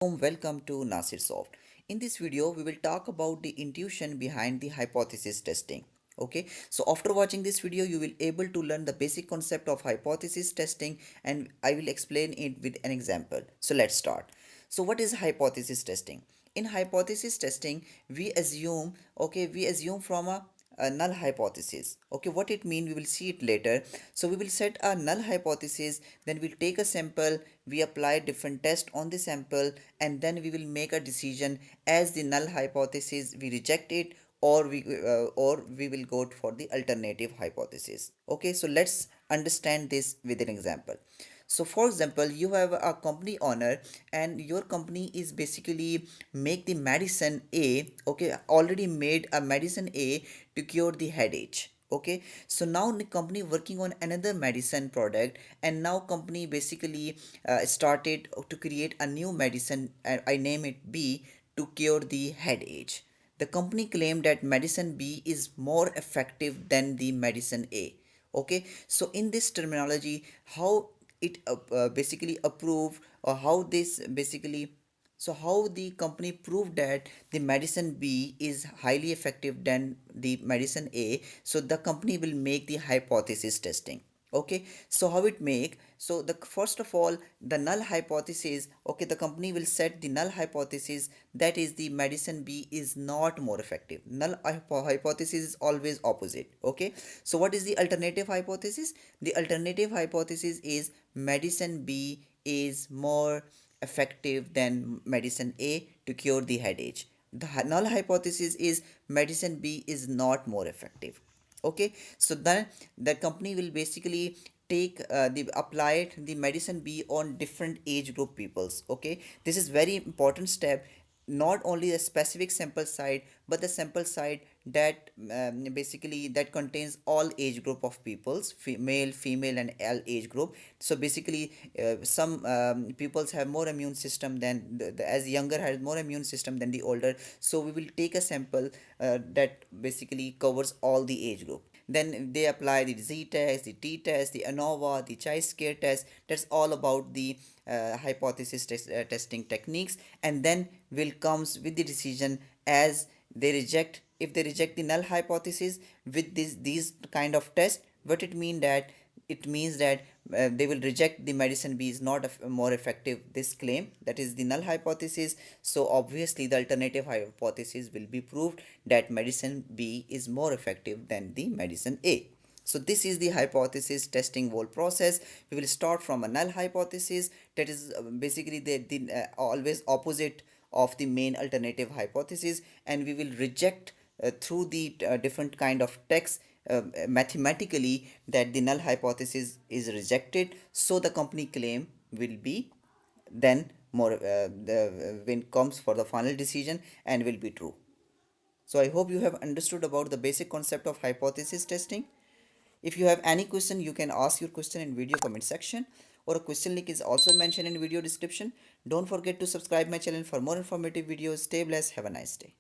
Welcome to Nasir Soft. In this video, we will talk about the intuition behind the hypothesis testing. Okay, so after watching this video, you will able to learn the basic concept of hypothesis testing, and I will explain it with an example. So let's start. So what is hypothesis testing? In hypothesis testing, we assume from a null hypothesis. Okay, what it means we will see it later. So we will set a null hypothesis, then we'll take a sample, we apply different tests on the sample, and then we will make a decision as the null hypothesis we reject it, or we will go for the alternative hypothesis. Okay, so let's understand this with an example. So for example, you have a company owner, and your company is basically make the medicine A. Okay, already made a medicine A to cure the headache. Okay, so now the company working on another medicine product, and now company basically started to create a new medicine, and I name it B, to cure the headache. The company claimed that medicine B is more effective than the medicine A. Okay, so in this terminology, how it basically approved, or how this basically, so how the company proved that the medicine B is highly effective than the medicine A? So the company will make the hypothesis testing. Okay, so how it make? So the first of all, the null hypothesis. Okay, the company will set the null hypothesis, that is the medicine B is not more effective. Null hypothesis is always opposite. Okay, so what is the alternative hypothesis? The alternative hypothesis is medicine B is more effective than medicine A to cure the headache. The null hypothesis is medicine B is not more effective. Okay, so then the company will basically take the applied the medicine B on different age group peoples. Okay, this is very important step. Not only a specific sample side, but the sample side that basically that contains all age group of peoples, male, female, and all age group. So basically some peoples have more immune system than as younger has more immune system than the older. So we will take a sample that basically covers all the age group. Then they apply the Z test, the T test, the ANOVA, the chi-square test. That's all about the testing techniques, and then will comes with the decision as they reject. If they reject the null hypothesis with these kind of test, what it mean that it means that they will reject the medicine B is not more effective, this claim, that is the null hypothesis. So obviously the alternative hypothesis will be proved that medicine B is more effective than the medicine A. So this is the hypothesis testing whole process. We will start from a null hypothesis, that is basically the always opposite of the main alternative hypothesis, and we will reject through the different kind of text mathematically that the null hypothesis is rejected, so the company claim will be then more the when comes for the final decision and will be true. So I hope you have understood about the basic concept of hypothesis testing. If you have any question, you can ask your question in video comment section, or a question link is also mentioned in video description. Don't forget to subscribe my channel for more informative videos. Stay blessed. Have a nice day.